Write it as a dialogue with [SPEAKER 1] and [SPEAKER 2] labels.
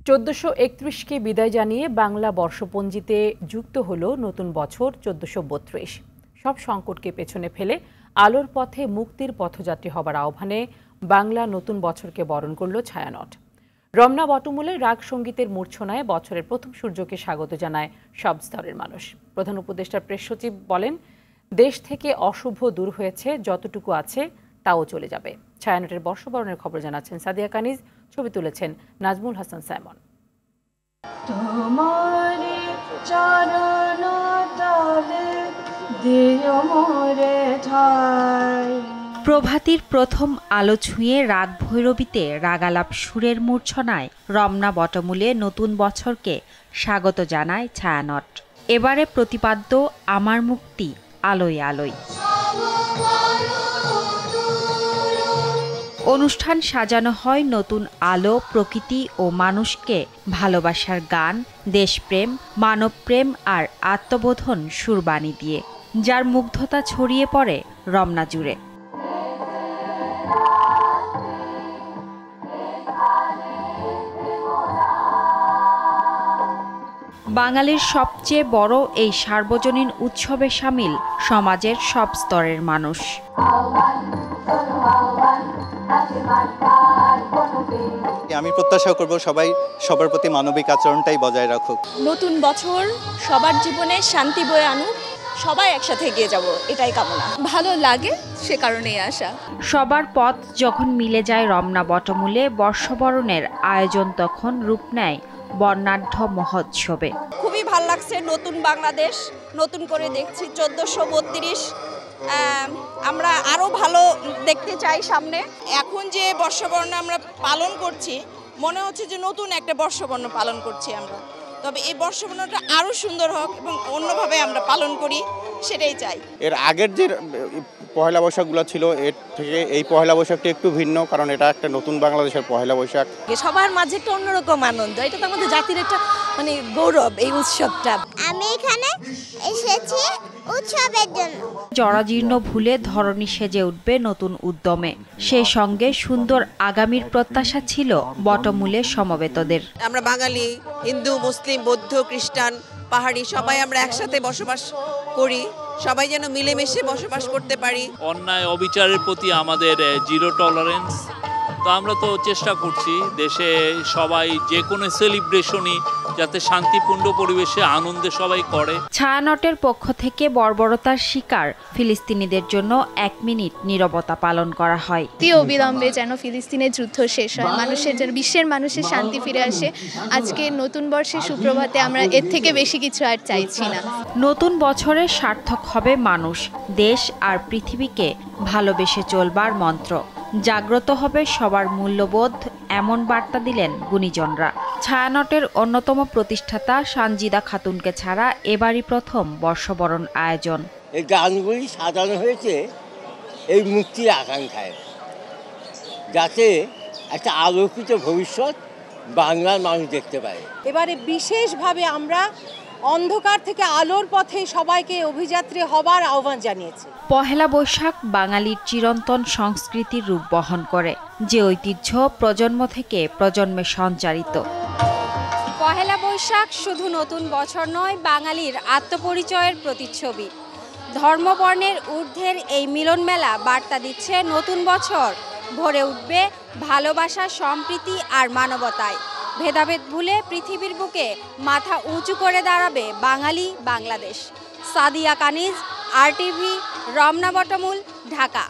[SPEAKER 1] 1431কে বিদায় জানিয়ে বাংলা বর্ষপঞ্জিতে যুক্ত হলো নতুন বছর 1432। সব সংকটকে পেছনে ফেলে আলোর পথে মুক্তির পথযাত্রী হবার আহ্বানে বাংলা নতুন বছরকে বরণ করল ছায়ানট। রমনা বটমূলে রাগ সঙ্গীতের মূর্ছনায় বছরের প্রথম সূর্যকে স্বাগত জানায় সব স্তরের মানুষ। প্রধান উপদেষ্টার প্রেস সচিব বলেন, দেশ থেকে অশুভ দূর হয়েছে, যতটুকু আছে তাও চলে যাবে। ছায়ানটের বর্ষবরণের খবর জানাচ্ছেন সাদিয়া কানিজ, ছবি তুলেছেন নাজমুল হাসান সাইমন।
[SPEAKER 2] প্রভাতীর প্রথম আলো ছুঁয়ে রাগ ভৈরবীতে রাগালাপ সুরের মূর্ছনায় রমনা বটমূলে নতুন বছরকে স্বাগত জানায় ছায়ানট। এবারে প্রতিপাদ্য আমার মুক্তি আলোয় আলোয়। অনুষ্ঠান সাজানো হয় নতুন আলো, প্রকৃতি ও মানুষকে ভালোবাসার গান, দেশপ্রেম, মানবপ্রেম আর আত্মবোধন সুরবাণী দিয়ে, যার মুগ্ধতা ছড়িয়ে পড়ে রমনা জুড়ে। বাঙালির সবচেয়ে বড় এই সার্বজনীন উৎসবে শামিল সমাজের সব স্তরের মানুষ।
[SPEAKER 3] আমি প্রত্যাশা করব সবাই সবার প্রতি মানবিক আচরণটাই বজায় রাখুক।
[SPEAKER 4] নতুন বছর সবার জীবনে শান্তি বয়ে আনুক, সবাই একসাথে এগিয়ে যাব, এটাই কামনা। ভালো লাগে, সে কারণেই আসা।
[SPEAKER 2] সবার পথ যখন মিলে যায় রমনা বটমূলে, বর্ষবরণের আয়োজন তখন রূপ নেয় বর্ণাঢ্য মহোৎসবে।
[SPEAKER 4] খুবই ভালো লাগছে, নতুন বাংলাদেশ নতুন করে দেখছি। 1432 আমরা আরো ভালো দেখতে চাই সামনে। এখন যে বর্ষবরণ আমরা পালন করছি, মনে হচ্ছে যে নতুন একটা বর্ষবরণ পালন করছি আমরা। তবে এই বর্ষবরণটা আরো সুন্দর হোক এবং অন্যভাবে আমরা পালন করি, সেটাই চাই।
[SPEAKER 5] এর আগের যে পহেলা বৈশাখগুলো ছিল, এর থেকে এই পহেলা বৈশাখটা একটু ভিন্ন, কারণ এটা একটা নতুন বাংলাদেশের পহেলা বৈশাখ।
[SPEAKER 4] সবার মাঝে একটা অন্যরকম আনন্দ, এটা তো আমাদের জাতির একটা গৌরব এই উৎসবটা।
[SPEAKER 6] আমি এখানে এসেছি উৎসবের জন্য।
[SPEAKER 2] জরাজীর্ণ ভুলে ধরণী সেজে উঠবে নতুন উদ্যমে, সেই সঙ্গে সুন্দর আগামীর প্রত্যাশা ছিল বটমূলে সমবেতদের।
[SPEAKER 7] আমরা বাঙালি, হিন্দু, মুসলিম, বৌদ্ধ, খ্রিস্টান, পাহাড়ি সবাই আমরা একসাথে বসবাস করি, সবাই যেন মিলেমিশে বসবাস করতে পারি।
[SPEAKER 8] অন্যায় অবিচারের প্রতি আমাদের জিরো টলারেন্স। তো আমরা তো চেষ্টা করছি দেশে সবাই যে কোনো সেলিব্রেশনই যাতে শান্তিপূর্ণ পরিবেশে আনন্দে সবাই করে।
[SPEAKER 2] ছায়ানটের পক্ষ থেকে বর্বরতার শিকার ফিলিস্তিনিদের জন্য 1 মিনিট নীরবতা পালন করা হয়।
[SPEAKER 9] অবিলম্বে যেন ফিলিস্তিনের যুদ্ধ শেষ হয়, মানুষের যেন বিশ্বের মানুষের শান্তি ফিরে আসে। আজকে নতুন বর্ষের সুপ্রভাতে আমরা এর থেকে বেশি কিছু আর চাইছি না।
[SPEAKER 2] নতুন বছরে সার্থক হবে মানুষ, দেশ আর পৃথিবীকে ভালোবেসে চলবার মন্ত্র। জাগ্রত হবে সবার মূল্যবোধ, এমন বার্তা দিলেন গুণীজনরা। ছায়ানটের অন্যতম প্রতিষ্ঠাতা সানজিদা খাতুনকে ছাড়া এবারই প্রথম বর্ষবরণ আয়োজন।
[SPEAKER 10] এই গানগুলি সাজানো হয়েছে এই মুক্তির আকাঙ্ক্ষায়, যাতে একটা আলোকিত ভবিষ্যৎ বাংলার মানুষ দেখতে পায়।
[SPEAKER 11] এবারে বিশেষভাবে আমরা অন্ধকার থেকে আলোর পথে সবাইকে অভিযাত্রী হবার আহ্বান জানিয়েছি।
[SPEAKER 2] পহেলা বৈশাখ বাঙালির চিরন্তন সংস্কৃতির রূপ বহন করে, যে ঐতিহ্য প্রজন্ম থেকে প্রজন্মে সঞ্চারিত।
[SPEAKER 12] পহেলা বৈশাখ শুধু নতুন বছর নয়, বাঙালির আত্মপরিচয়ের প্রতিচ্ছবি। ধর্মবর্ণের ঊর্ধ্বের এই মিলন মেলা বার্তা দিচ্ছে নতুন বছর ভরে উঠবে ভালোবাসা, সম্প্রীতি আর মানবতায়। ভেদাভেদ ভুলে পৃথিবীর বুকে মাথা উঁচু করে দাঁড়াবে বাঙালি বাংলাদেশ। সাদিয়া কানিজ, RTV, রমনা বটমূল, ঢাকা।